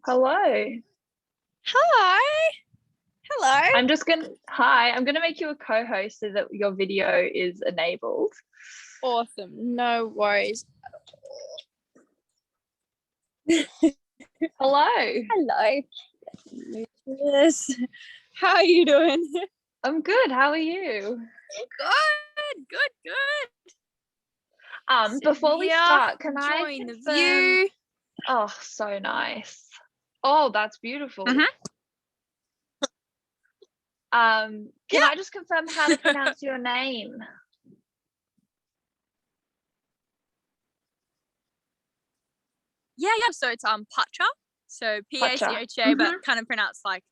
Hello. Hi. Hello. I'm gonna make you a co-host so that your video is enabled. Awesome. No worries. Hello. Hello. Yes. How are you doing? I'm good. How are you? Good. Before we start, can I join the confirm? view? Oh, so nice. Oh, that's beautiful. Mhm. Can Yeah. I just confirm how to pronounce your name? Yeah. So it's Pacha. So Pacha. Pacha, but kind of pronounced like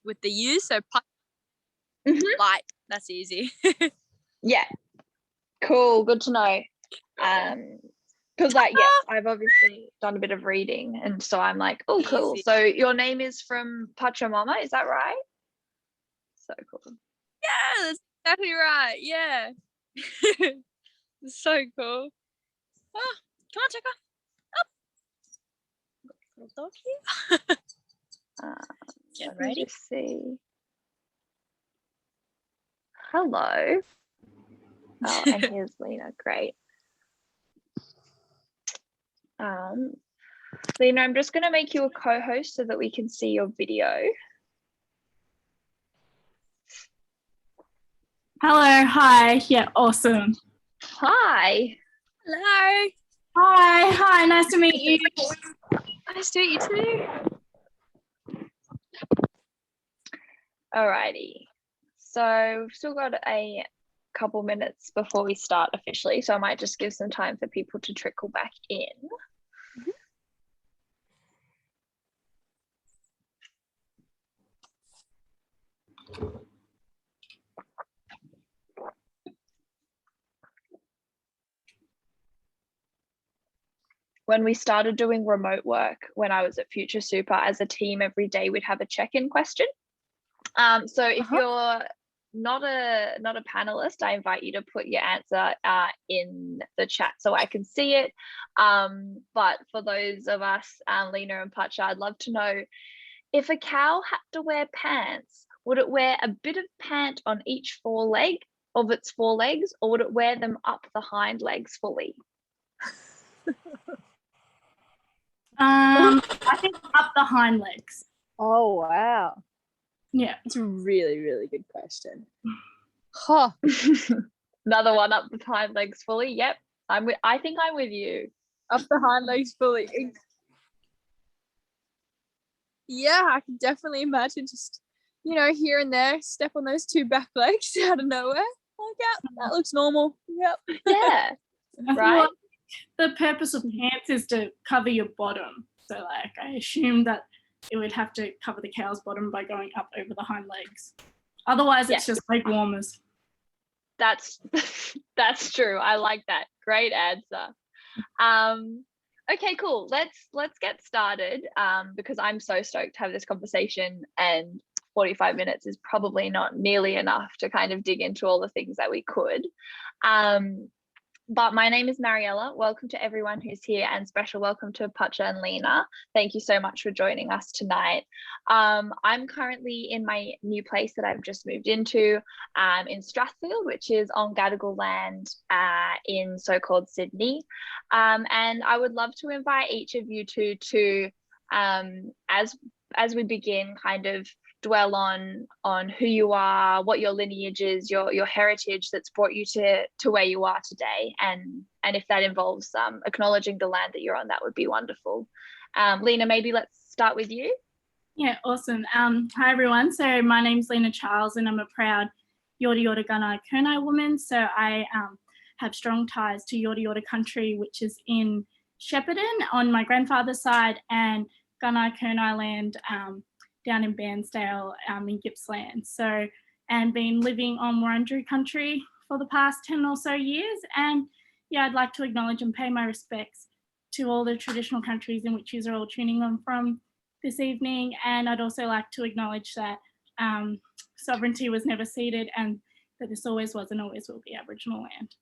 with the U. So light. That's easy. Yeah. Cool. Good to know. Because I've obviously done a bit of reading, and so I'm like, oh, cool. Easy. So your name is from Pachamama, is that right? So cool. Yeah, that's exactly right. Yeah. So cool. Oh, come on, check off. Little dog here. Get Let me ready. just see. Hello. Oh, and here's Lena. Great. Lena, I'm just going to make you a co-host so that we can see your video. Hello, hi, yeah, awesome. Hi. Hello. Hi, nice to meet you. Nice to meet you too. Alrighty. So we've still got a couple minutes before we start officially, so I might just give some time for people to trickle back in. When we started doing remote work, when I was at Future Super, as a team, every day we'd have a check-in question. So if you're not a panelist, I invite you to put your answer in the chat so I can see it. But for those of us, Lena and Pacha, I'd love to know, if a cow had to wear pants, would it wear a bit of pant on each foreleg of its forelegs, or would it wear them up the hind legs fully? I think up the hind legs. Oh wow. Yeah. It's a really, really good question. Huh. Another one, up the hind legs fully. Yep. I think I'm with you. Up the hind legs fully. Yeah, I can definitely imagine just, here and there, step on those two back legs out of nowhere. Like, yeah, that looks normal. Yep. Yeah. Right. Like the purpose of pants is to cover your bottom. So I assume that it would have to cover the cow's bottom by going up over the hind legs. Otherwise, it's just leg warmers. That's true. I like that. Great answer. Okay, cool. Let's get started, because I'm so stoked to have this conversation, and 45 minutes is probably not nearly enough to kind of dig into all the things that we could. But my name is Mariela. Welcome to everyone who's here, and special welcome to Pacha and Lena. Thank you so much for joining us tonight. I'm currently in my new place that I've just moved into, in Strathfield, which is on Gadigal land in so-called Sydney. And I would love to invite each of you to as we begin, kind of dwell on who you are, what your lineage is, your heritage that's brought you to where you are today, and if that involves acknowledging the land that you're on, that would be wonderful. Lena, maybe let's start with you. Yeah, awesome. Hi everyone. So my name's Lena Charles, and I'm a proud Yorta Yorta Gunai Kurnai woman. So I have strong ties to Yorta Yorta country, which is in Shepparton on my grandfather's side, and Gunai Kurnai land down in Bairnsdale in Gippsland. So, and been living on Wurundjeri country for the past 10 or so years. And yeah, I'd like to acknowledge and pay my respects to all the traditional countries in which you're all tuning on from this evening. And I'd also like to acknowledge that sovereignty was never ceded, and that this always was and always will be Aboriginal land.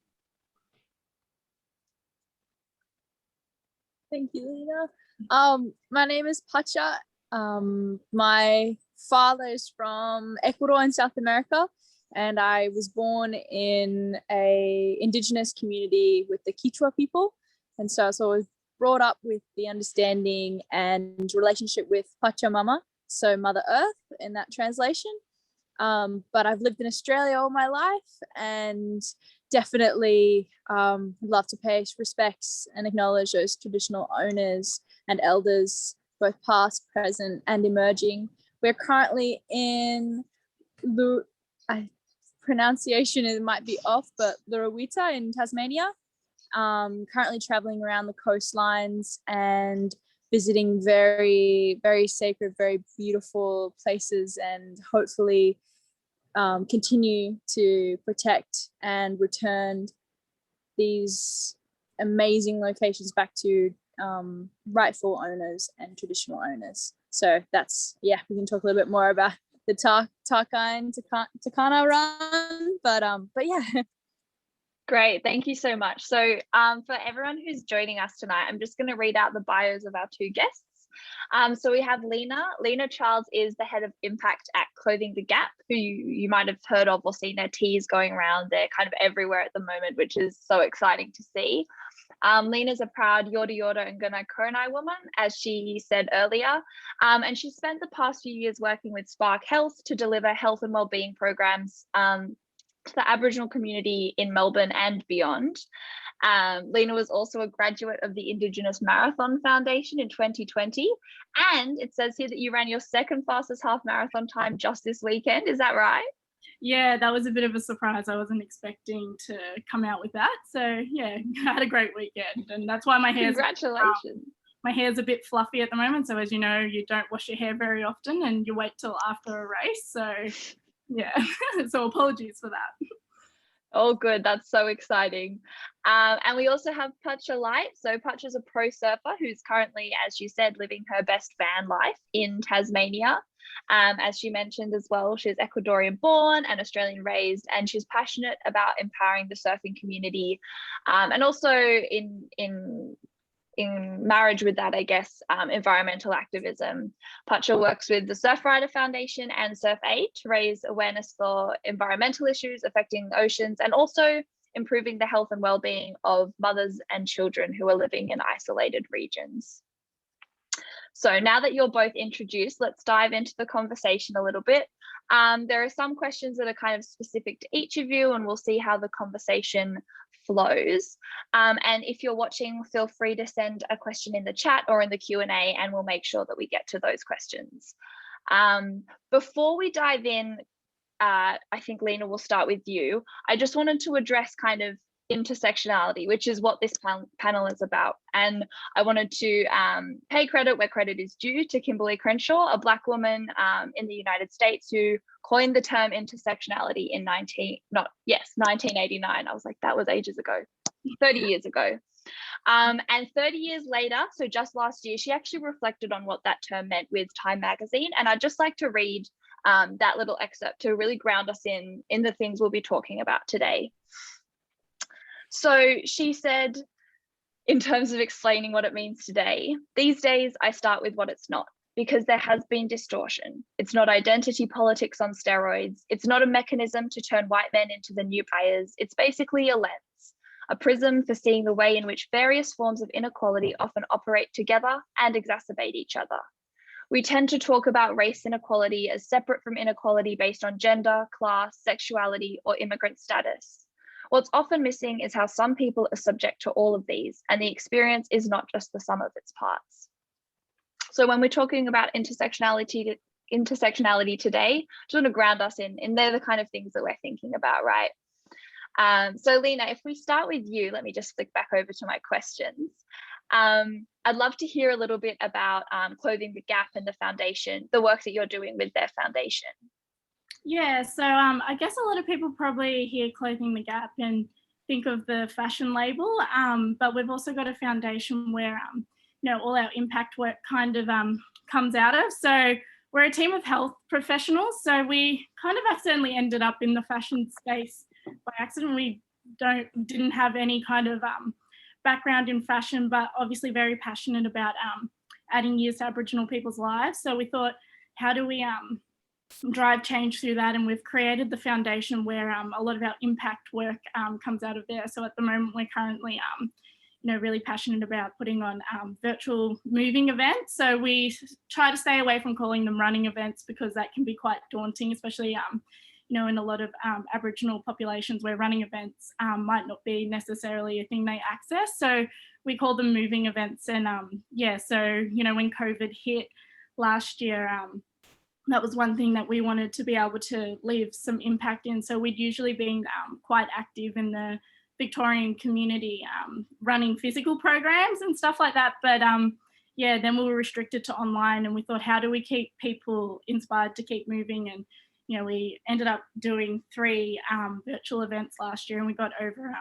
Thank you, Lena. My name is Pacha. My father is from Ecuador in South America, and I was born in a indigenous community with the Quechua people. And so I was brought up with the understanding and relationship with Pachamama, so Mother Earth in that translation. But I've lived in Australia all my life, and definitely love to pay respects and acknowledge those traditional owners and elders, both past, present, and emerging. We're currently in pronunciation, it might be off, but Lurawita in Tasmania. Currently traveling around the coastlines and visiting very, very sacred, very beautiful places, and hopefully continue to protect and return these amazing locations back to rightful owners and traditional owners. So that's, yeah, we can talk a little bit more about the Taka and Takana run, but yeah. Great, thank you so much. So for everyone who's joining us tonight, I'm just going to read out the bios of our two guests. So we have Lena. Lena Charles is the head of impact at Clothing the Gap, who you might have heard of or seen their teas going around. They're kind of everywhere at the moment, which is so exciting to see. Lena's a proud Yorta Yorta and Gunai Kurnai woman, as she said earlier, and she spent the past few years working with Spark Health to deliver health and wellbeing programs to the Aboriginal community in Melbourne and beyond. Lena was also a graduate of the Indigenous Marathon Foundation in 2020, and it says here that you ran your second fastest half marathon time just this weekend. Is that right? Yeah, that was a bit of a surprise. I wasn't expecting to come out with that. So yeah, I had a great weekend, and that's why my hair's congratulations. My hair's a bit fluffy at the moment. So as you know, you don't wash your hair very often, and you wait till after a race. So yeah, so apologies for that. Oh, good. That's so exciting. And we also have Pacha Light. So Pacha's a pro surfer who's currently, as you said, living her best van life in Tasmania. As she mentioned as well, she's Ecuadorian born and Australian raised, and she's passionate about empowering the surfing community. And also in marriage with that, I guess, environmental activism. Pacha works with the Surfrider Foundation and Surf Aid to raise awareness for environmental issues affecting oceans, and also improving the health and well-being of mothers and children who are living in isolated regions. So now that you're both introduced, let's dive into the conversation a little bit. There are some questions that are kind of specific to each of you, and we'll see how the conversation flows. And if you're watching, feel free to send a question in the chat or in the Q&A, and we'll make sure that we get to those questions. Before we dive in, I think Lena will start with you. I just wanted to address kind of intersectionality, which is what this panel is about. And I wanted to pay credit where credit is due to Kimberly Crenshaw, a Black woman in the United States who coined the term intersectionality in 1989. I was like, that was ages ago, 30 years ago. And 30 years later, so just last year, she actually reflected on what that term meant with Time magazine. And I'd just like to read that little excerpt to really ground us in the things we'll be talking about today. So she said, in terms of explaining what it means today, these days I start with what it's not, because there has been distortion. It's not identity politics on steroids. It's not a mechanism to turn white men into the new buyers. It's basically a lens, a prism for seeing the way in which various forms of inequality often operate together and exacerbate each other. We tend to talk about race inequality as separate from inequality based on gender, class, sexuality, or immigrant status. What's often missing is how some people are subject to all of these, and the experience is not just the sum of its parts. So when we're talking about intersectionality today, just want to ground us in they're the kind of things that we're thinking about, right? So Lena, if we start with you, let me just flick back over to my questions. I'd love to hear a little bit about Clothing the Gap and the foundation, the work that you're doing with their foundation. Yeah, so I guess a lot of people probably hear Clothing the Gap and think of the fashion label, but we've also got a foundation where you know, all our impact work kind of comes out of. So we're a team of health professionals, so we kind of accidentally ended up in the fashion space by accident. We didn't have any kind of background in fashion, but obviously very passionate about adding years to Aboriginal people's lives. So we thought, how do we drive change through that? And we've created the foundation where a lot of our impact work comes out of there. So at the moment, we're currently really passionate about putting on virtual moving events. So we try to stay away from calling them running events, because that can be quite daunting, especially in a lot of Aboriginal populations where running events might not be necessarily a thing they access. So we call them moving events. And so when COVID hit last year, that was one thing that we wanted to be able to leave some impact in. So we'd usually been quite active in the Victorian community, running physical programs and stuff like that. But then we were restricted to online, and we thought, how do we keep people inspired to keep moving? And we ended up doing 3 virtual events last year, and we got over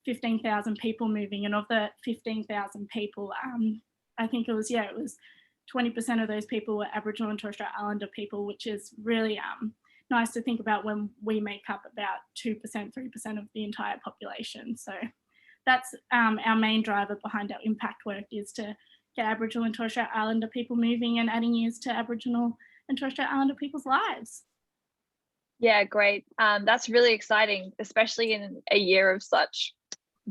15,000 people moving. And of the 15,000 people, I think it was 20% of those people were Aboriginal and Torres Strait Islander people, which is really nice to think about when we make up about 2%, 3% of the entire population. So that's our main driver behind our impact work, is to get Aboriginal and Torres Strait Islander people moving and adding years to Aboriginal and Torres Strait Islander people's lives. Yeah, great. That's really exciting, especially in a year of such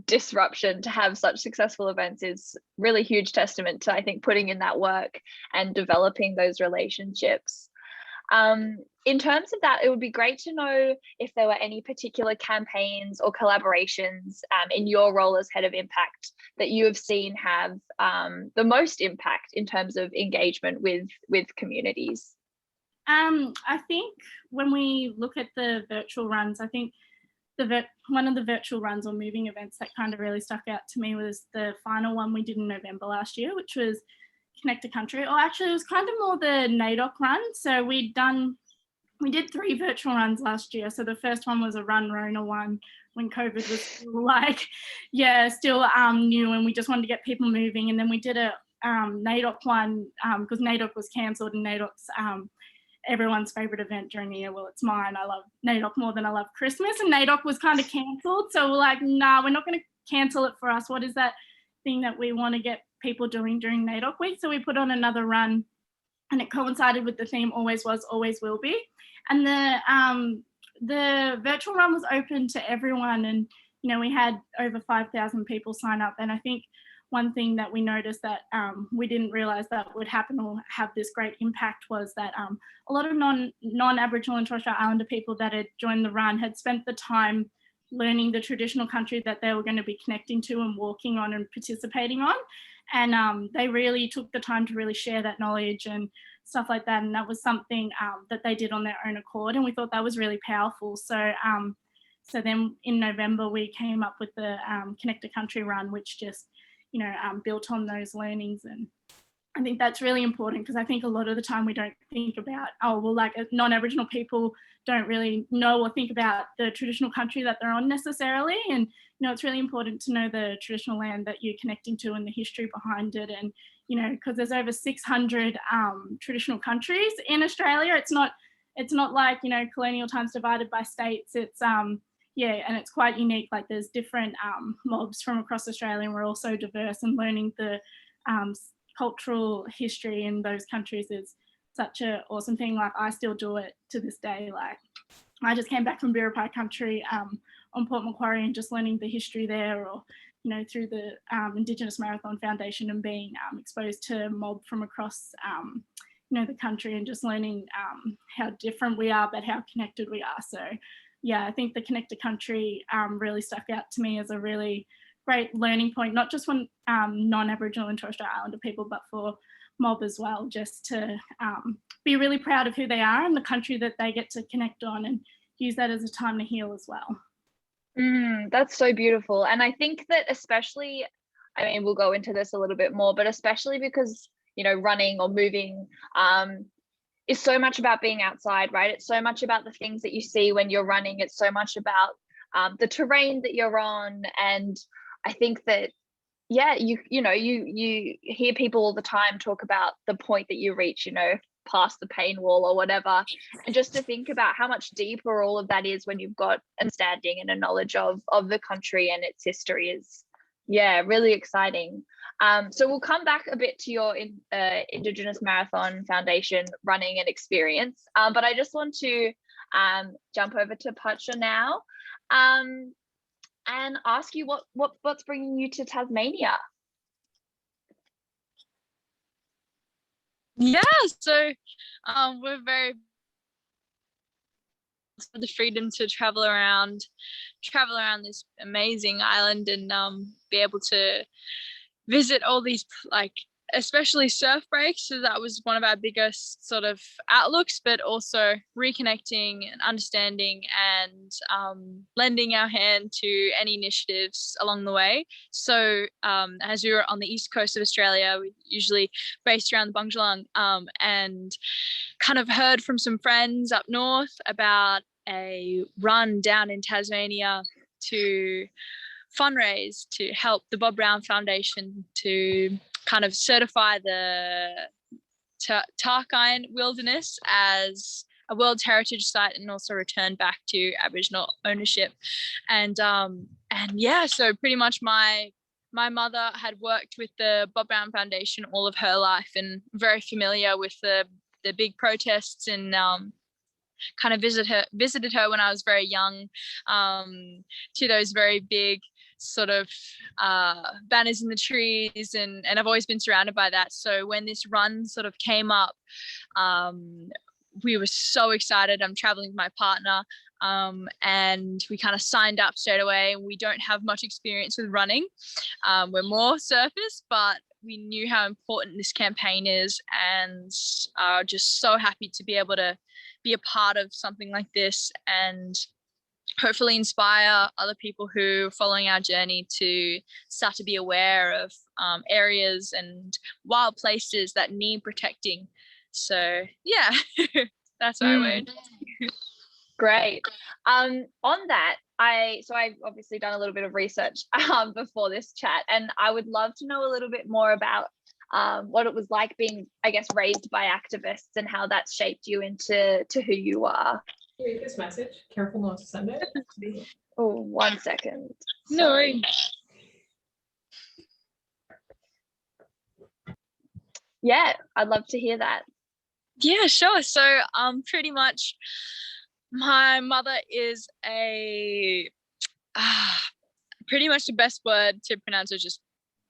disruption. To have such successful events is really huge testament to, I think, putting in that work and developing those relationships. In terms of that, it would be great to know if there were any particular campaigns or collaborations in your role as head of impact that you have seen have the most impact in terms of engagement with communities. I think when we look at the virtual runs, I think one of the virtual runs or moving events that kind of really stuck out to me was the final one we did in November last year, which was Connect a Country. Or actually, it was kind of more the NAIDOC run. So we did 3 virtual runs last year. So the first one was a Run Rona one when COVID was still new, and we just wanted to get people moving. And then we did a NAIDOC one because NAIDOC was cancelled, and NAIDOC's everyone's favourite event during the year. Well, it's mine. I love NAIDOC more than I love Christmas, and NAIDOC was kind of cancelled. So we're like, nah, we're not going to cancel it for us. What is that thing that we want to get people doing during NAIDOC week? So we put on another run, and it coincided with the theme Always Was, Always Will Be. And the virtual run was open to everyone, and we had over 5,000 people sign up. And I think one thing that we noticed that we didn't realise that would happen or have this great impact was that a lot of non-Aboriginal and Torres Strait Islander people that had joined the run had spent the time learning the traditional country that they were going to be connecting to and walking on and participating on. And they really took the time to really share that knowledge and stuff like that. And that was something that they did on their own accord. And we thought that was really powerful. So then in November, we came up with the Connect a Country run, which just built on those learnings. And I think that's really important, because I think a lot of the time we don't think about, non-Aboriginal people don't really know or think about the traditional country that they're on necessarily. And, it's really important to know the traditional land that you're connecting to and the history behind it. And, because there's over 600 traditional countries in Australia. It's not like, colonial times divided by states. It's, and it's quite unique. Like, there's different mobs from across Australia, and we're all so diverse, and learning the cultural history in those countries is such an awesome thing. Like, I still do it to this day. Like, I just came back from Biripi country on Port Macquarie, and just learning the history there, or through the Indigenous Marathon Foundation, and being exposed to mob from across the country, and just learning how different we are but how connected we are. So I think the Connect a Country really stuck out to me as a really great learning point, not just for non-Aboriginal and Torres Strait Islander people, but for mob as well, just to be really proud of who they are and the country that they get to connect on, and use that as a time to heal as well. That's so beautiful. And I think that especially, we'll go into this a little bit more, but especially because, running or moving is so much about being outside, right? It's so much about the things that you see when you're running. It's so much about the terrain that you're on. And I think that, you hear people all the time talk about the point that you reach, past the pain wall or whatever. And just to think about how much deeper all of that is when you've got an understanding and a knowledge of the country and its history is, really exciting. So we'll come back a bit to your Indigenous Marathon Foundation running and experience, but I just want to jump over to Pacha now and ask you what's bringing you to Tasmania? Yeah, so we're very for the freedom to travel around this amazing island and be able to visit all these, like, especially surf breaks. So that was one of our biggest sort of outlooks, but also reconnecting and understanding and lending our hand to any initiatives along the way. So as we were on the east coast of Australia, we usually based around the Bundjalung, and kind of heard from some friends up north about a run down in Tasmania to fundraise to help the Bob Brown Foundation to kind of certify the Tarkine Wilderness as a World Heritage Site and also return back to Aboriginal ownership. And yeah, so pretty much my mother had worked with the Bob Brown Foundation all of her life and very familiar with the big protests, and kind of visited her when I was very young, to those very big sort of banners in the trees, and I've always been surrounded by that. So when this run sort of came up, we were so excited. I'm traveling with my partner, and we kind of signed up straight away. We don't have much experience with running. We're more surfers, but we knew how important this campaign is, and are just so happy to be able to be a part of something like this and hopefully inspire other people who are following our journey to start to be aware of areas and wild places that need protecting. So yeah, that's why I went. Great. On that, I've obviously done a little bit of research before this chat, and I would love to know a little bit more about what it was like being, I guess, raised by activists and how that's shaped you into who you are. Read this message. Careful not to send it. Oh, 1 second. No worries. Yeah, I'd love to hear that. Yeah, sure. So pretty much my mother is a pretty much the best word to pronounce is just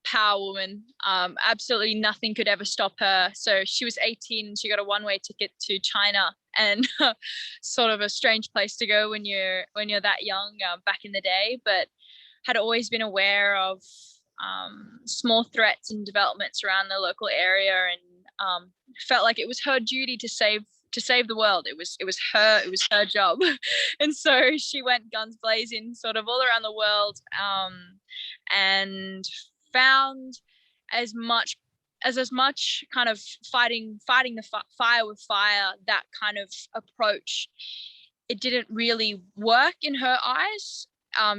power woman. Absolutely nothing could ever stop her. So she was 18 and she got a one-way ticket to China, and sort of a strange place to go when you're that young, back in the day, but had always been aware of small threats and developments around the local area, and felt like it was her duty to save the world. It was her job. And so she went guns blazing sort of all around the world, and found as much kind of fighting the fire with fire, that kind of approach, it didn't really work in her eyes.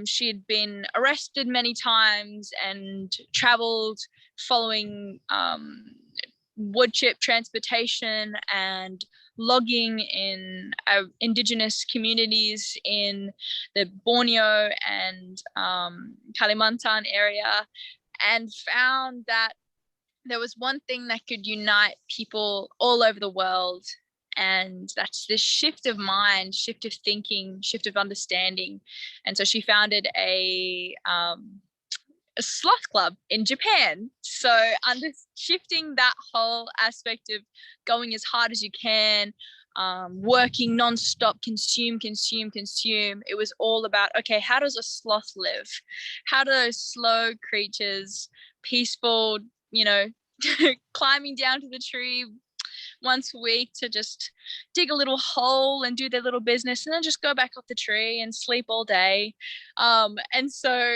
She had been arrested many times and traveled following wood chip transportation and logging in Indigenous communities in the Borneo and Kalimantan area, and found that there was one thing that could unite people all over the world, and that's this shift of mind, shift of thinking, shift of understanding. And so she founded a sloth club in Japan. So shifting that whole aspect of going as hard as you can, working non-stop, consume. It was all about, okay, how does a sloth live? How do those slow creatures, peaceful, climbing down to the tree once a week to just dig a little hole and do their little business, and then just go back up the tree and sleep all day. And so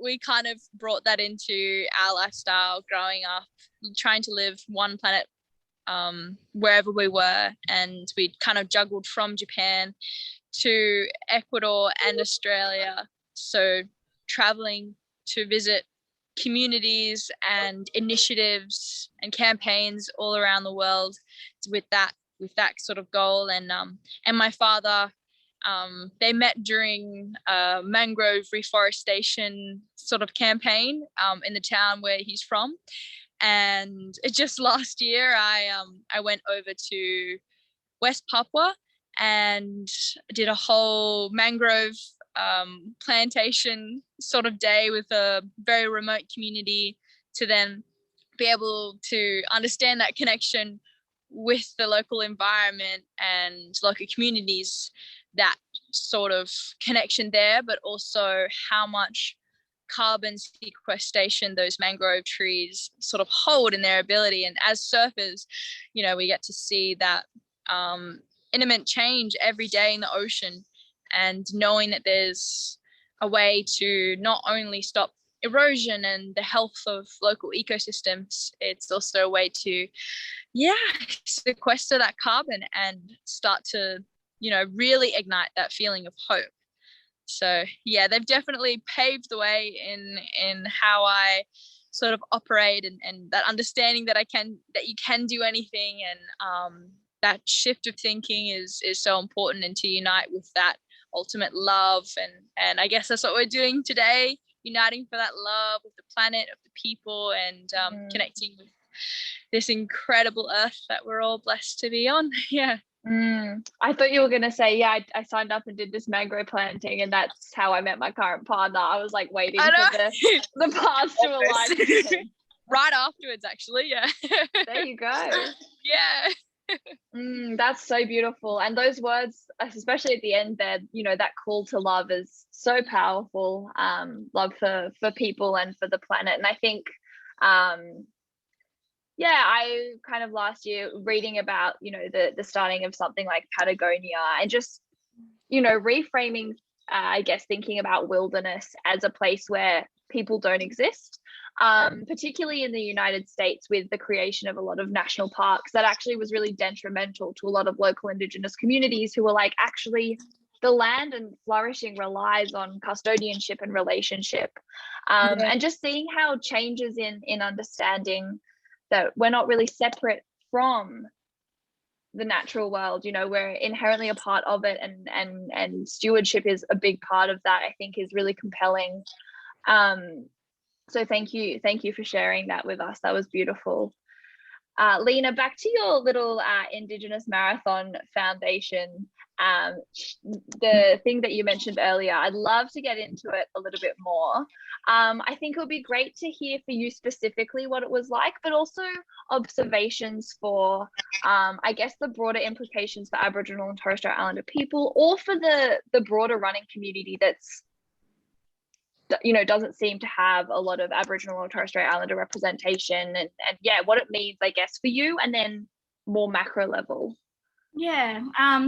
we kind of brought that into our lifestyle growing up, trying to live one planet wherever we were. And we kind of juggled from Japan to Ecuador and Australia, so traveling to visit communities and initiatives and campaigns all around the world with that sort of goal. And my father they met during a mangrove reforestation sort of campaign in the town where he's from. And just last year, I went over to West Papua and did a whole mangrove plantation sort of day with a very remote community to then be able to understand that connection with the local environment and local communities, that sort of connection there, but also how much carbon sequestration those mangrove trees sort of hold in their ability. And as surfers, you know, we get to see that imminent change every day in the ocean, and knowing that there's a way to not only stop erosion and the health of local ecosystems, it's also a way to sequester that carbon and start to, you know, really ignite that feeling of hope. So yeah, they've definitely paved the way in how I sort of operate, and that understanding that you can do anything, and that shift of thinking is so important, and to unite with that ultimate love, and I guess that's what we're doing today, uniting for that love with the planet, of the people, and connecting with this incredible earth that we're all blessed to be on. Yeah. I thought you were going to say, yeah, I signed up and did this mangrove planting, and that's how I met my current partner. I was like waiting for the paths to align. Right afterwards, actually. Yeah. There you go. Yeah. That's so beautiful. And those words, especially at the end there, you know, that call to love is so powerful. Love for people and for the planet. And I think I kind of last year reading about, you know, the starting of something like Patagonia, and just, you know, reframing, I guess, thinking about wilderness as a place where people don't exist, particularly in the United States, with the creation of a lot of national parks that actually was really detrimental to a lot of local Indigenous communities who were like, actually, the land and flourishing relies on custodianship and relationship. And just seeing how changes in understanding that we're not really separate from the natural world, you know, we're inherently a part of it, and stewardship is a big part of that, I think, is really compelling. So thank you for sharing that with us. That was beautiful. Lena, back to your little Indigenous Marathon Foundation, the thing that you mentioned earlier. I'd love to get into it a little bit more. I think it would be great to hear for you specifically what it was like, but also observations for, I guess, the broader implications for Aboriginal and Torres Strait Islander people, or for the broader running community that's, you know, doesn't seem to have a lot of Aboriginal or Torres Strait Islander representation, and what it means, I guess, for you, and then more macro level. Yeah,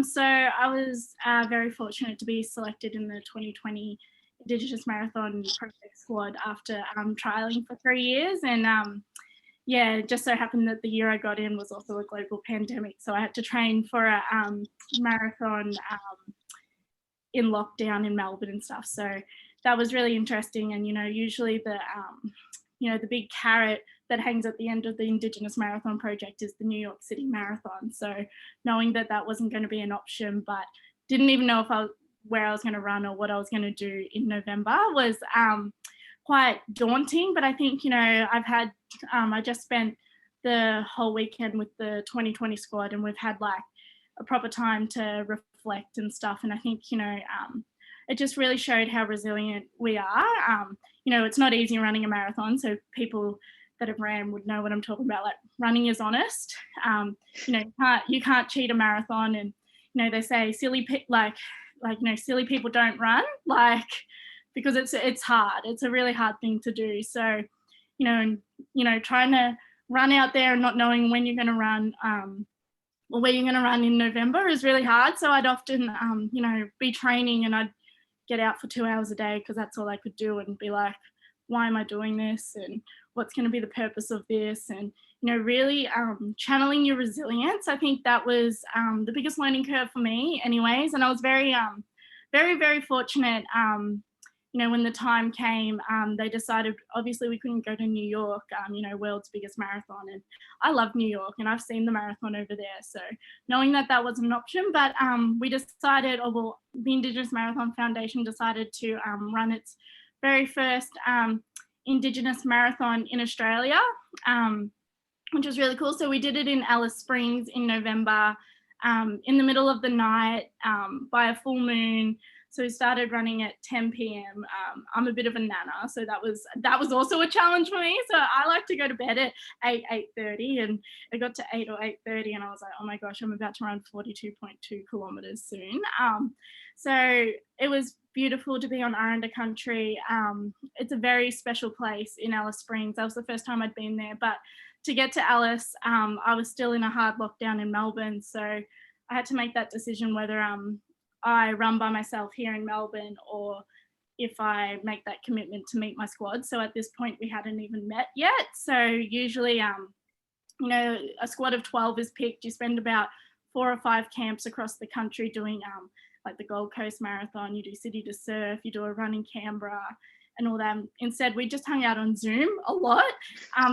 so I was very fortunate to be selected in the 2020 Indigenous Marathon Project Squad after trialling for 3 years, and it just so happened that the year I got in was also a global pandemic, so I had to train for a marathon in lockdown in Melbourne and stuff. So that was really interesting. And, you know, usually the big carrot that hangs at the end of the Indigenous Marathon Project is the New York City Marathon. So knowing that wasn't going to be an option, but didn't even know where I was going to run or what I was going to do in November was quite daunting. But I think, you know, I just spent the whole weekend with the 2020 squad, and we've had like a proper time to reflect and stuff. And I think, you know, it just really showed how resilient we are. You know, it's not easy running a marathon, so people that have ran would know what I'm talking about. Like, running is honest. You know, you can't cheat a marathon, and you know, they say silly people don't run, like, because it's hard. It's a really hard thing to do. So, you know, trying to run out there and not knowing when you're going to run, or where you're going to run in November is really hard. So I'd often, you know, be training, and I'd get out for 2 hours a day because that's all I could do, and be like, why am I doing this, and what's going to be the purpose of this? And, you know, really channeling your resilience. I think that was the biggest learning curve for me anyways. And I was very, very, very fortunate when the time came, they decided, obviously we couldn't go to New York, world's biggest marathon. And I love New York and I've seen the marathon over there. So knowing that that wasn't an option, but we decided, the Indigenous Marathon Foundation decided to run its very first Indigenous marathon in Australia, which was really cool. So we did it in Alice Springs in November, in the middle of the night, by a full moon. So we started running at 10 p.m. I'm a bit of a nana, so that was also a challenge for me. So I like to go to bed at 8:30, and it got to 8 or 8:30, and I was like, oh my gosh, I'm about to run 42.2 kilometers soon. So it was beautiful to be on Aranda country. It's a very special place in Alice Springs. That was the first time I'd been there, but to get to Alice, I was still in a hard lockdown in Melbourne, so I had to make that decision whether I run by myself here in Melbourne or if I make that commitment to meet my squad. So at this point we hadn't even met yet. So usually, a squad of 12 is picked. You spend about 4 or 5 camps across the country doing like the Gold Coast Marathon, you do City to Surf, you do a run in Canberra and all that. Instead, we just hung out on Zoom a lot.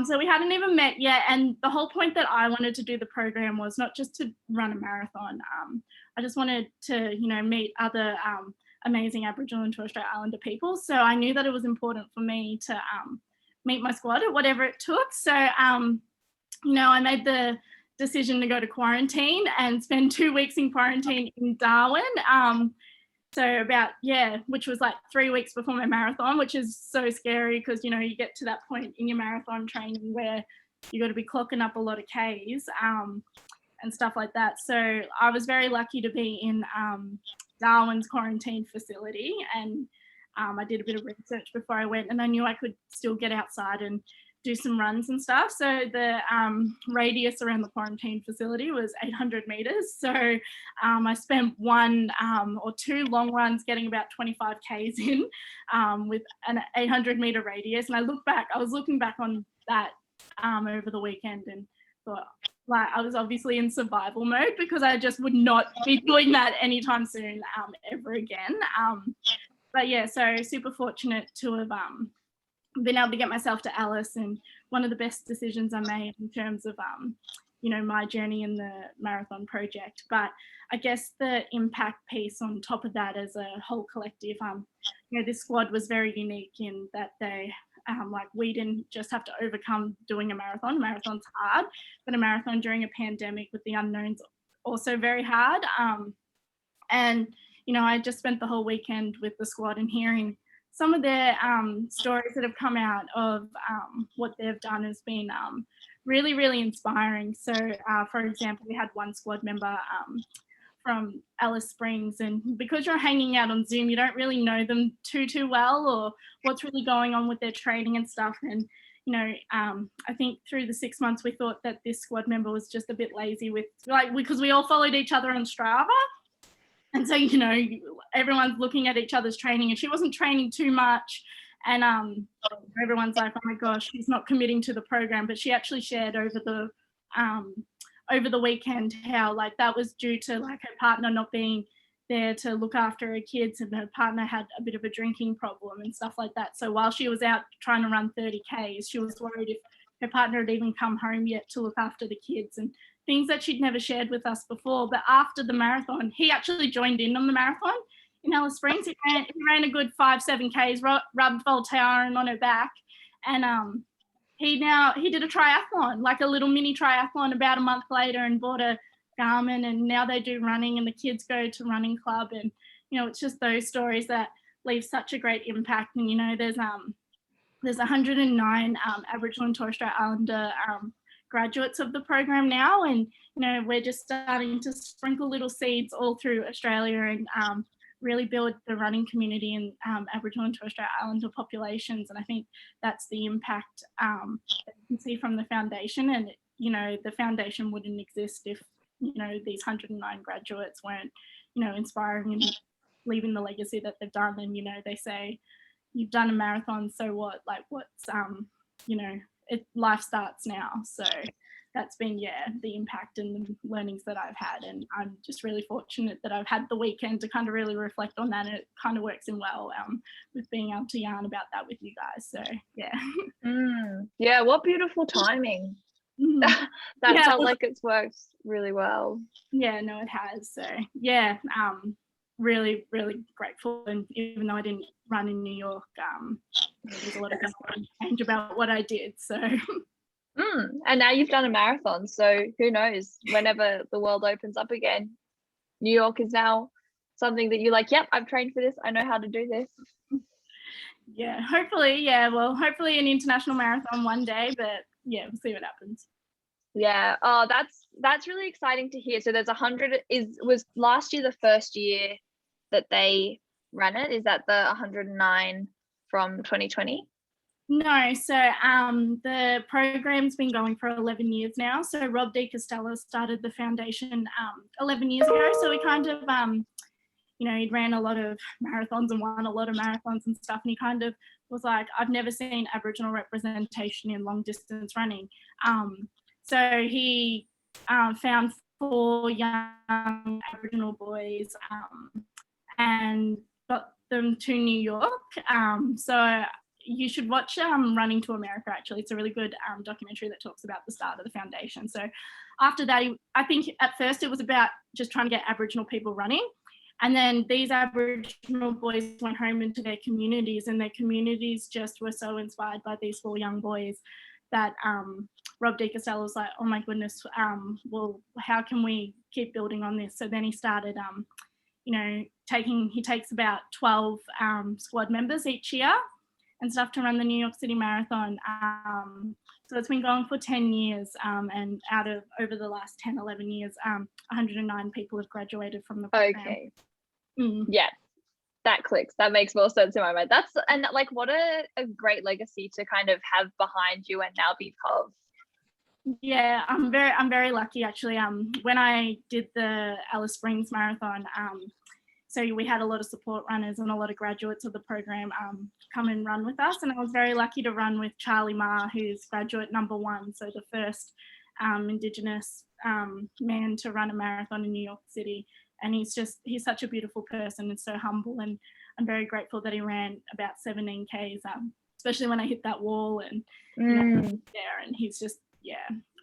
So we hadn't even met yet. And the whole point that I wanted to do the program was not just to run a marathon. I just wanted to, meet other amazing Aboriginal and Torres Strait Islander people. So I knew that it was important for me to meet my squad at whatever it took. So, I made the decision to go to quarantine and spend 2 weeks in quarantine in Darwin. So which was like 3 weeks before my marathon, which is so scary because, you get to that point in your marathon training where you got to be clocking up a lot of Ks and stuff like that. So I was very lucky to be in Darwin's quarantine facility, and I did a bit of research before I went, and I knew I could still get outside and do some runs and stuff. So the radius around the quarantine facility was 800 meters. So I spent 1 or 2 long runs getting about 25 Ks in with an 800 meter radius. And I was looking back on that over the weekend and thought, like, I was obviously in survival mode because I just would not be doing that anytime soon ever again. But yeah, so super fortunate to have been able to get myself to Alice, and one of the best decisions I made in terms of my journey in the marathon project. But I guess the impact piece on top of that as a whole collective, this squad was very unique in that they we didn't just have to overcome doing a marathon. Marathon's hard, but a marathon during a pandemic with the unknowns also very hard. And I just spent the whole weekend with the squad and hearing some of their stories that have come out of what they've done has been really, really inspiring. So, for example, we had one squad member from Alice Springs, and because you're hanging out on Zoom, you don't really know them too well or what's really going on with their training and stuff. And, I think through the 6 months, we thought that this squad member was just a bit lazy because we all followed each other on Strava. And so, everyone's looking at each other's training, and she wasn't training too much. And everyone's like, oh my gosh, she's not committing to the program. But she actually shared over the weekend how that was due to her partner not being there to look after her kids, and her partner had a bit of a drinking problem and stuff like that. So while she was out trying to run 30 Ks, she was worried if her partner had even come home yet to look after the kids, and things that she'd never shared with us before. But after the marathon, he actually joined in on the marathon in Alice Springs. He ran a good 5-7 Ks, rubbed Voltaire on her back, and he did a triathlon, like a little mini triathlon about a month later, and bought a Garmin, and now they do running, and the kids go to running club. And it's just those stories that leave such a great impact. And there's 109 Aboriginal and Torres Strait Islander graduates of the program now, and we're just starting to sprinkle little seeds all through Australia and really build the running community in Aboriginal and Torres Strait Islander populations. And I think that's the impact that you can see from the foundation. And the foundation wouldn't exist if these 109 graduates weren't inspiring and leaving the legacy that they've done. And they say, you've done a marathon, so what? Life starts now. So that's been, the impact and the learnings that I've had. And I'm just really fortunate that I've had the weekend to kind of really reflect on that. And it kind of works in well with being able to yarn about that with you guys. So, yeah. Yeah, what beautiful timing. That sounds like it's worked really well. Yeah, no, it has. So, yeah, really, really grateful. And even though I didn't run in New York, there was a lot of change about what I did. So. And now you've done a marathon, so who knows, whenever the world opens up again, New York is now something that you're like, yep, I've trained for this, I know how to do this. Yeah, hopefully, hopefully an international marathon one day, but yeah, we'll see what happens. Yeah, oh, that's really exciting to hear. So there's 100, was last year the first year that they ran it? Is that the 109 from 2020? No, so the program's been going for 11 years now. So Rob DiCostello started the foundation 11 years ago. So we kind of, he ran a lot of marathons and won a lot of marathons and stuff. And he kind of was like, I've never seen Aboriginal representation in long distance running. So he found 4 young Aboriginal boys and got them to New York. So you should watch Running to America, actually. It's a really good documentary that talks about the start of the foundation. So after that, I think at first it was about just trying to get Aboriginal people running. And then these Aboriginal boys went home into their communities, and their communities just were so inspired by these 4 young boys that Rob DiCostello was like, oh my goodness, well, how can we keep building on this? So then he started, he takes about 12 squad members each year and stuff to run the New York City Marathon. So it's been going for 10 years, and over the last 10, 11 years, 109 people have graduated from the program. Okay. Yeah, that clicks. That makes more sense in my mind. What a great legacy to kind of have behind you and now be part of. Yeah, I'm very lucky, actually. When I did the Alice Springs Marathon, so we had a lot of support runners and a lot of graduates of the program come and run with us. And I was very lucky to run with Charlie Ma, who's graduate number 1. So the first Indigenous man to run a marathon in New York City. And he's such a beautiful person and so humble. And I'm very grateful that he ran about 17 Ks, especially when I hit that wall and there. And he's just,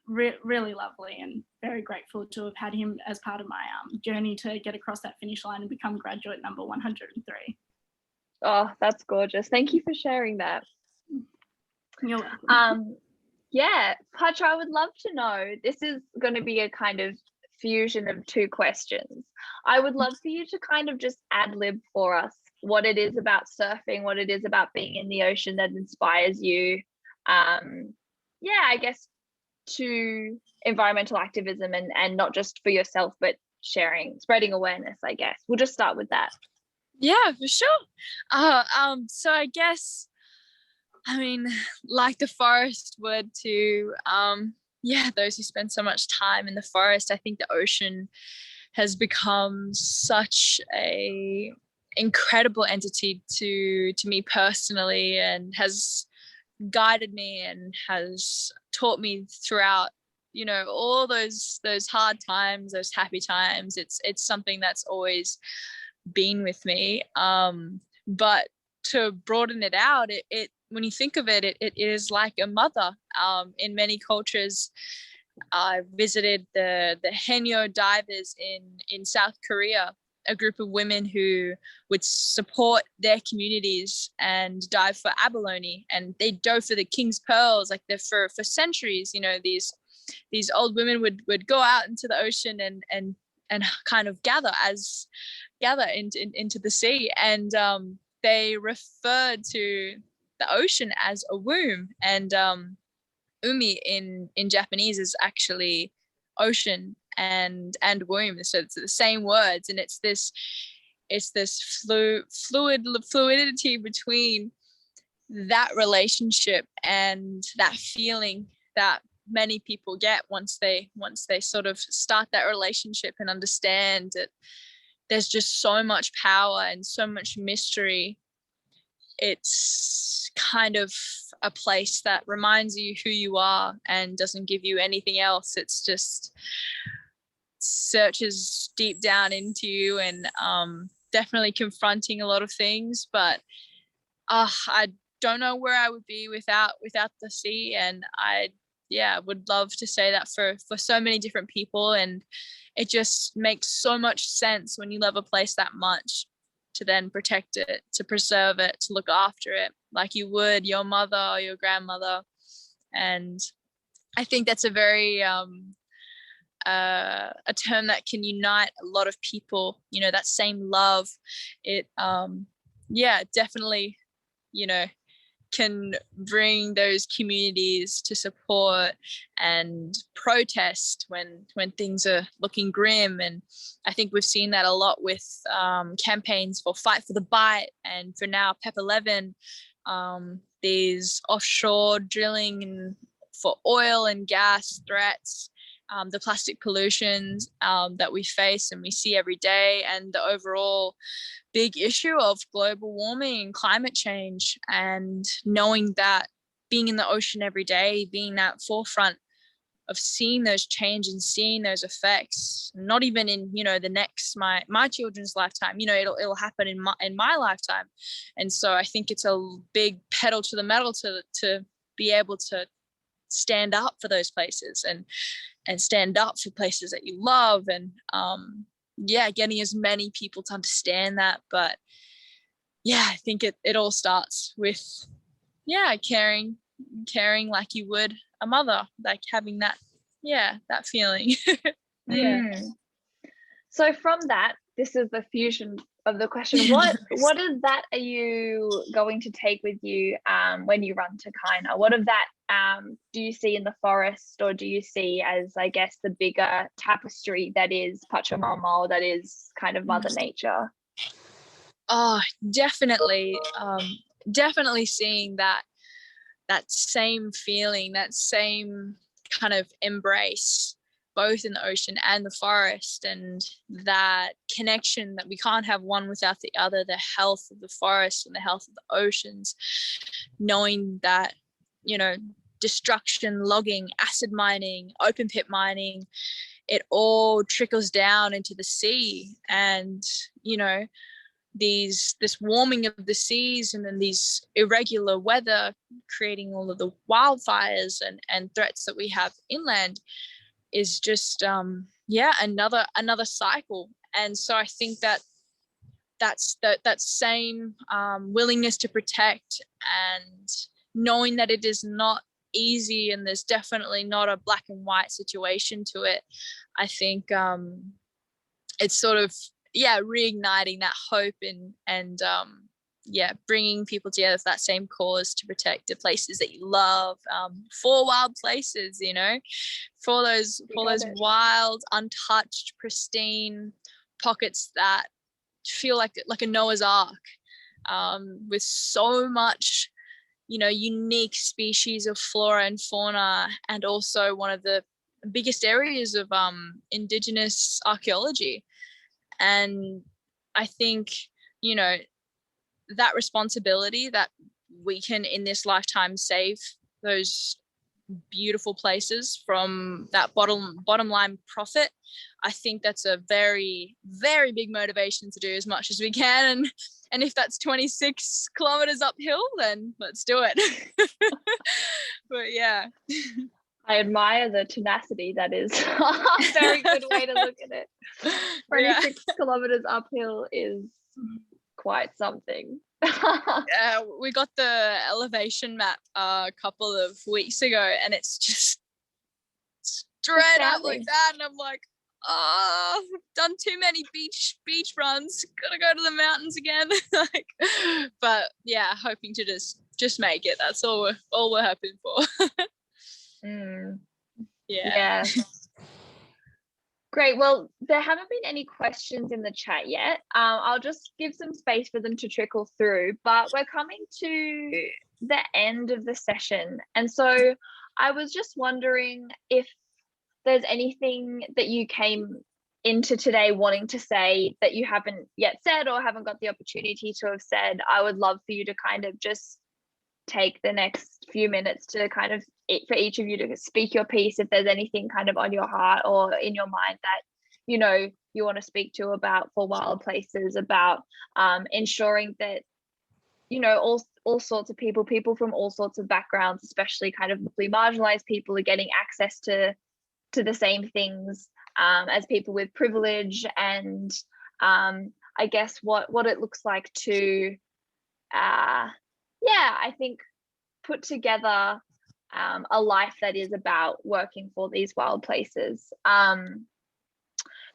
really lovely, and very grateful to have had him as part of my journey to get across that finish line and become graduate number 103. Oh, that's gorgeous. Thank you for sharing that. You're welcome. Yeah, Pacha, I would love to know, this is going to be a kind of fusion of 2 questions. I would love for you to kind of just ad-lib for us what it is about surfing, what it is about being in the ocean that inspires you. I guess to environmental activism and not just for yourself, but spreading awareness, I guess. We'll just start with that. Yeah, for sure. So I guess, like the forest would to, those who spend so much time in the forest, I think the ocean has become such a incredible entity to me personally, and has guided me and has taught me throughout, all those hard times, those happy times. It's something that's always been with me. But to broaden it out, it when you think of it, it is like a mother. In many cultures, I visited the Haenyeo divers in South Korea, a group of women who would support their communities and dive for abalone, and they dove for the king's pearls, like they're for centuries. These old women would go out into the ocean and kind of gather into the sea, and they referred to the ocean as a womb, and umi in Japanese is actually ocean and womb, so it's the same words, and it's this fluidity between that relationship and that feeling that many people get once they sort of start that relationship and understand that there's just so much power and so much mystery it's kind of a place that reminds you who you are and doesn't give you anything else. It's just searches deep down into you, and definitely confronting a lot of things. But I don't know where I would be without the sea, and I would love to say that for so many different people. And it just makes so much sense when you love a place that much to then protect it, to preserve it, to look after it like you would your mother or your grandmother. And I think that's a very a term that can unite a lot of people, you know, that same love. It definitely, you know, can bring those communities to support and protest when things are looking grim. And I think we've seen that a lot with campaigns for Fight for the Bite, and for now PEP 11, these offshore drilling and for oil and gas threats, the plastic pollutions that we face and we see every day, and the overall big issue of global warming and climate change. And knowing that, being in the ocean every day, being that forefront of seeing those change and seeing those effects, not even in, you know, the next my children's lifetime, you know, it'll happen in my lifetime. And so I think it's a big pedal to the metal to be able to stand up for those places and stand up for places that you love, and getting as many people to understand that. But I think it all starts with caring like you would a mother, like having that feeling. So from that, this is the fusion of the question. What is that are you going to take with you when you run to Kaina? What of that do you see in the forest, or do you see as, I guess, the bigger tapestry that is Pachamama, that is kind of Mother Nature? Oh, definitely seeing that same feeling, that same kind of embrace, both in the ocean and the forest, and that connection that we can't have one without the other, the health of the forest and the health of the oceans, knowing that, you know, destruction, logging, acid mining, open pit mining, it all trickles down into the sea. And, you know, this warming of the seas, and then these irregular weather creating all of the wildfires and threats that we have inland, is just another cycle. And so I think that's that same willingness to protect, and knowing that it is not easy, and there's definitely not a black and white situation to it. I think it's sort of reigniting that hope and bringing people together for that same cause to protect the places that you love, for wild places, you know, for those wild, untouched, pristine pockets that feel like a Noah's Ark, with so much, you know, unique species of flora and fauna, and also one of the biggest areas of Indigenous archaeology. And I think, you know, that responsibility that we can in this lifetime save those beautiful places from that bottom line profit, I think that's a very, very big motivation to do as much as we can. And if that's 26 kilometers uphill, then let's do it. But yeah, I admire the tenacity. That is a very good way to look at it. 26 kilometers uphill is quite something. We got the elevation map a couple of weeks ago, and it's just straight up like that, and I'm like, oh, I've done too many beach runs, gotta go to the mountains again. Like, but yeah, hoping to just make it. That's all we're hoping for. Yeah. Great. Well, there haven't been any questions in the chat yet. I'll just give some space for them to trickle through, but we're coming to the end of the session. And so I was just wondering if there's anything that you came into today wanting to say that you haven't yet said or haven't got the opportunity to have said, I would love for you to kind of just take the next few minutes to kind of, for each of you to speak your piece, if there's anything kind of on your heart or in your mind that, you know, you want to speak to about for wild places, about ensuring that, you know, all sorts of people from all sorts of backgrounds, especially kind of marginalized people, are getting access to the same things as people with privilege, and I guess what it looks like to I think put together a life that is about working for these wild places.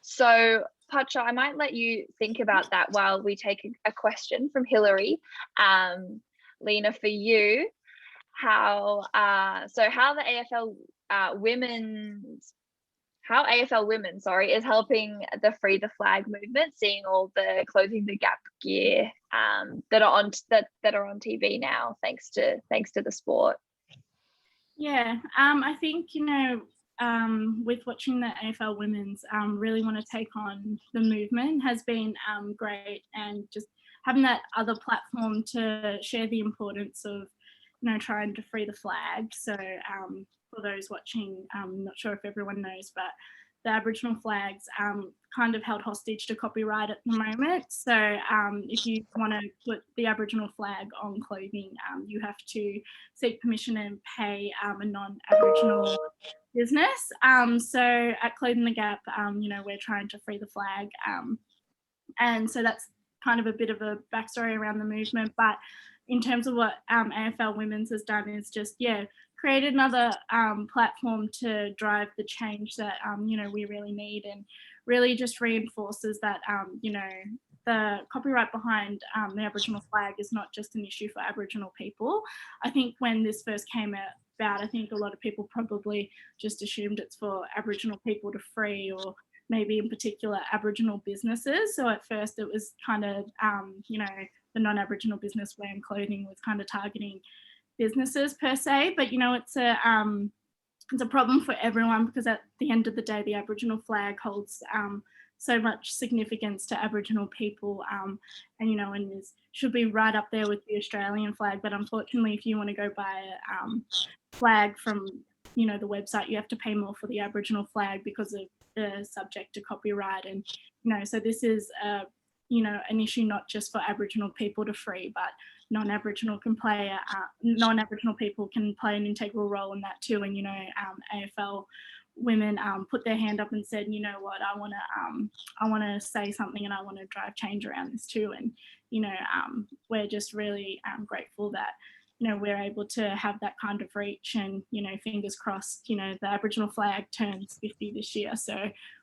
So Pacha, I might let you think about that while we take a question from Hillary. Lena, for you, how the AFL women is helping the Free the Flag movement, seeing all the Closing the Gap gear that are on TV now, thanks to the sport. Yeah, I think, you know, with watching the AFL women's really want to take on the movement has been great, and just having that other platform to share the importance of, you know, trying to free the flag. So for those watching, I'm not sure if everyone knows, but the Aboriginal flags kind of held hostage to copyright at the moment. So if you want to put the Aboriginal flag on clothing, you have to seek permission and pay a non-Aboriginal business. So at Clothing the Gap, you know, we're trying to free the flag. And so that's kind of a bit of a backstory around the movement. But in terms of what AFL Women's has done is just, create another platform to drive the change that, you know, we really need, and really just reinforces that, you know, the copyright behind the Aboriginal flag is not just an issue for Aboriginal people. I think when this first came about, I think a lot of people probably just assumed it's for Aboriginal people to free, or maybe in particular Aboriginal businesses. So at first it was kind of, you know, the non-Aboriginal business wearing clothing was kind of targeting businesses per se, but you know, it's a problem for everyone, because at the end of the day, the Aboriginal flag holds so much significance to Aboriginal people, and you know, and should be right up there with the Australian flag. But unfortunately, if you want to go buy a flag from, you know, the website, you have to pay more for the Aboriginal flag because of the subject to copyright. And you know, so this is you know, an issue not just for Aboriginal people to free, but non-Aboriginal people can play an integral role in that too. And you know, AFL women put their hand up and said, you know what, I want to say something, and I want to drive change around this too. And you know, we're just really grateful that, you know, we're able to have that kind of reach. And you know, fingers crossed, you know, the Aboriginal flag turns 50 this year, so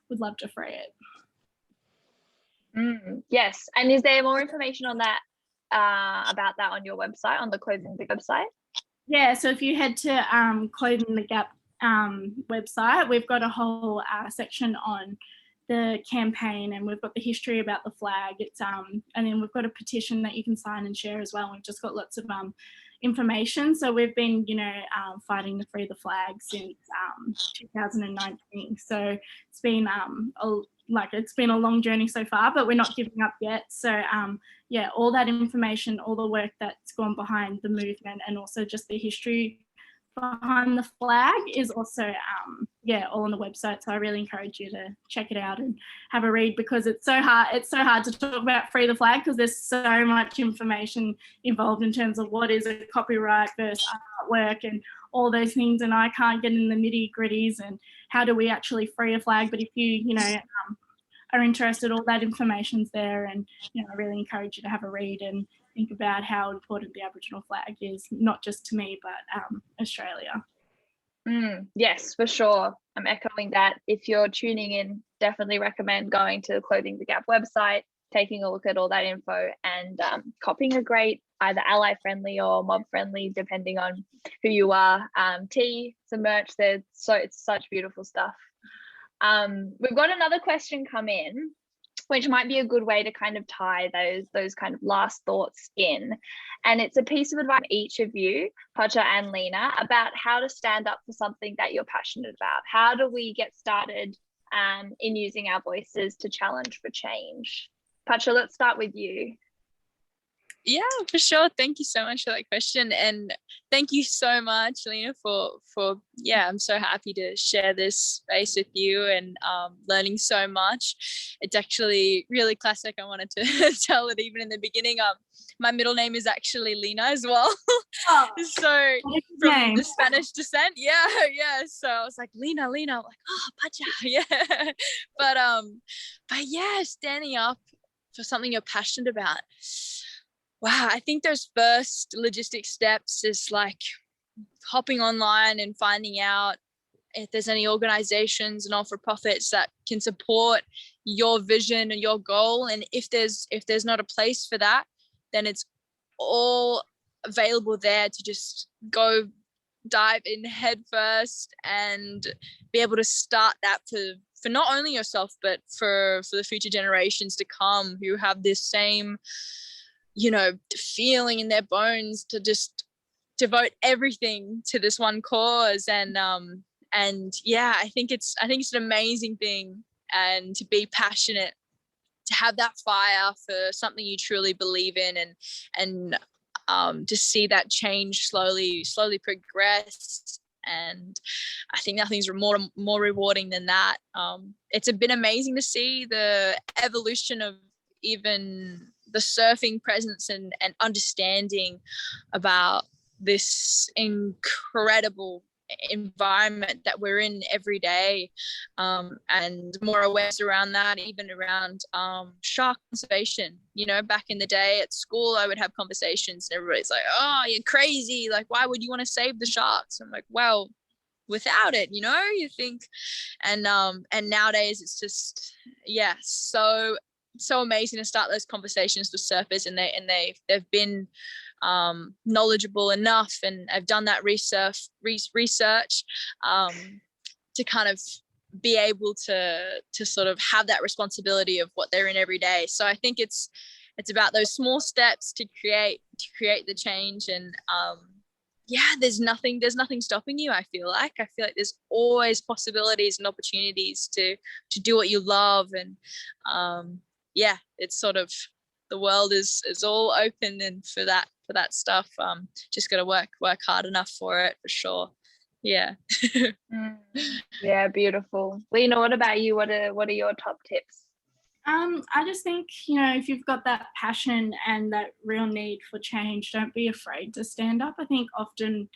would love to free it. Yes, and is there more information on that, about that on your website, on the Clothing the Gap website? Yeah, so if you head to Clothing the Gap website, we've got a whole section on the campaign, and we've got the history about the flag. It's and then we've got a petition that you can sign and share as well. We've just got lots of information. So we've been, you know, fighting to free the flag since 2019. So it's been it's been a long journey so far, but we're not giving up yet. So yeah, all that information, all the work that's gone behind the movement, and also just the history behind the flag is also all on the website. So I really encourage you to check it out and have a read, because it's so hard to talk about free the flag, because there's so much information involved in terms of what is a copyright versus artwork and all those things, and I can't get in the nitty gritties and how do we actually free a flag. But if you know, are interested, all that information's there, and you know, I really encourage you to have a read and think about how important the Aboriginal flag is, not just to me, but Australia. Yes, for sure. I'm echoing that. If you're tuning in, definitely recommend going to the Clothing the Gap website, taking a look at all that info, and copying a great, either ally friendly or mob friendly, depending on who you are, tee, some merch there. So it's such beautiful stuff. We've got another question come in, which might be a good way to kind of tie those kind of last thoughts in. And it's a piece of advice from each of you, Pacha and Lena, about how to stand up for something that you're passionate about. How do we get started and in using our voices to challenge for change. Pacha, let's start with you. Yeah, for sure. Thank you so much for that question. And thank you so much, Lena, for I'm so happy to share this space with you and learning so much. It's actually really classic. I wanted to tell it even in the beginning. My middle name is actually Lena as well. Oh, So from name. the Spanish descent. Yeah. So I was like, Lena. I'm like, oh, Pacha. Yeah. But yeah, standing up for something you're passionate about. Wow, I think those first logistic steps is like hopping online and finding out if there's any organizations and not-for-profits that can support your vision and your goal. And if there's not a place for that, then it's all available there to just go dive in head first and be able to start that for not only yourself, but for the future generations to come who have this same feeling in their bones to just devote everything to this one cause. And yeah, I think it's an amazing thing, and to be passionate, to have that fire for something you truly believe in, and to see that change slowly progress. And I think nothing's more rewarding than that. It's been amazing to see the evolution of even the surfing presence and understanding about this incredible environment that we're in every day, and more awareness around that, even around shark conservation. Back in the day at school, I would have conversations and everybody's like, oh, you're crazy, like why would you want to save the sharks? I'm like, well, without it, you think. And nowadays it's just, yeah, so amazing to start those conversations with surfers, and they've been knowledgeable enough and have done that research to kind of be able to sort of have that responsibility of what they're in every day. So I think it's about those small steps to create the change. And yeah, there's nothing stopping you. I feel like there's always possibilities and opportunities to do what you love. And yeah, it's sort of, the world is all open, and for that stuff, just got to work hard enough for it, for sure. Yeah. Yeah, beautiful. Lena, what about you? What are your top tips? I just think, if you've got that passion and that real need for change, don't be afraid to stand up. I think often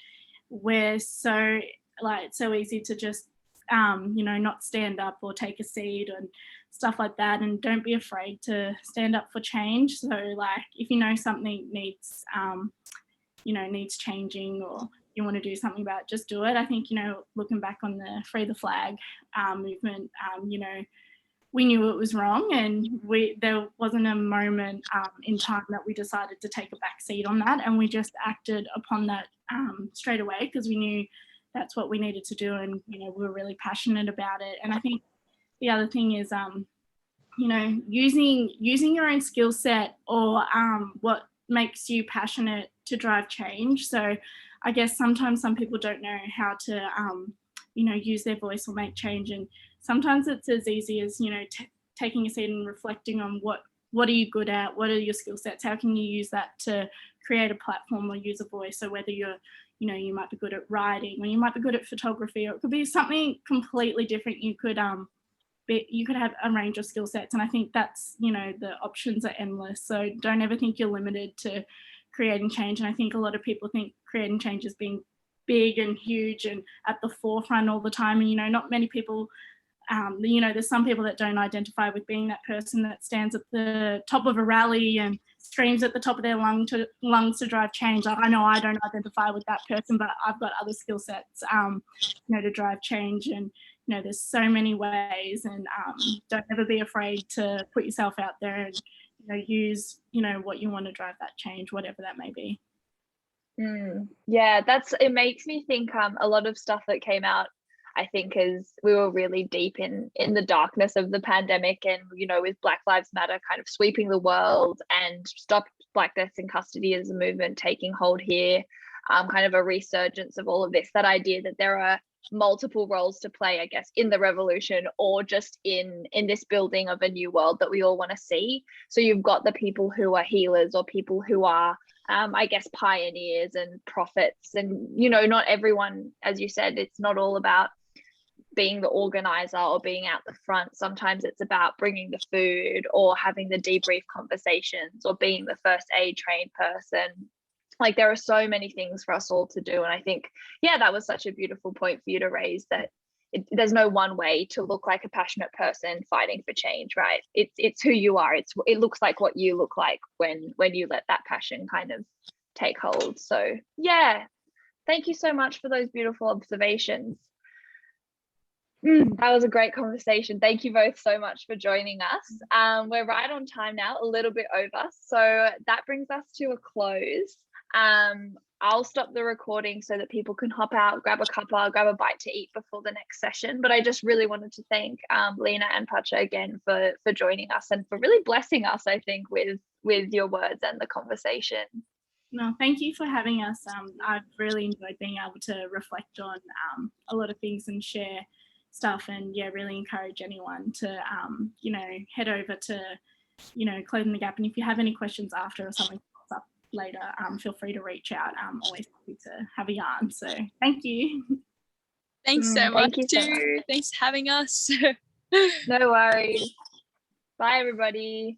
we're so easy to just not stand up or take a seat and stuff like that. And don't be afraid to stand up for change. So like, if something needs changing, or you want to do something about it, just do it. I think, looking back on the Free the Flag movement, we knew it was wrong, and there wasn't a moment in time that we decided to take a back seat on that, and we just acted upon that straight away, because we knew that's what we needed to do, and we were really passionate about it. And I think the other thing is using your own skill set, or what makes you passionate to drive change. So I guess sometimes some people don't know how to use their voice or make change, and sometimes it's as easy as taking a seat and reflecting on what are you good at, what are your skill sets, how can you use that to create a platform or use a voice. So whether you're you might be good at writing, or you might be good at photography, or it could be something completely different. You could have a range of skill sets, and I think that's the options are endless. So don't ever think you're limited to creating change. And I think a lot of people think creating change is being big and huge and at the forefront all the time, and not many people, there's some people that don't identify with being that person that stands at the top of a rally and screams at the top of their lungs to drive change. Like, I know I don't identify with that person, but I've got other skill sets to drive change. And there's so many ways, and don't ever be afraid to put yourself out there and use what you want to drive that change, whatever that may be. Yeah, it makes me think a lot of stuff that came out, I think, is we were really deep in the darkness of the pandemic, and with Black Lives Matter kind of sweeping the world, and Stop Black Deaths in Custody as a movement taking hold here, kind of a resurgence of all of this, that idea that there are multiple roles to play, I guess, in the revolution, or just in this building of a new world that we all want to see. So you've got the people who are healers, or people who are I guess pioneers and prophets, and not everyone, as you said, it's not all about being the organizer or being out the front. Sometimes it's about bringing the food, or having the debrief conversations, or being the first aid trained person. Like, there are so many things for us all to do. And I think, yeah, that was such a beautiful point for you to raise, that there's no one way to look like a passionate person fighting for change, right? It's who you are. It looks like what you look like when you let that passion kind of take hold. So yeah, thank you so much for those beautiful observations. That was a great conversation. Thank you both so much for joining us. We're right on time now, a little bit over. So that brings us to a close. I'll stop the recording so that people can hop out, grab a cuppa, grab a bite to eat before the next session. But I just really wanted to thank Lena and Pacha again for joining us, and for really blessing us, I think, with your words and the conversation. No, thank you for having us. I've really enjoyed being able to reflect on a lot of things and share stuff, and yeah, really encourage anyone to head over to Closing the Gap, and if you have any questions after or something pops up later, feel free to reach out. I'm always happy to have a yarn. So thank you. Thanks so much. Thank you so much. Thanks for having us. No worries. Bye everybody.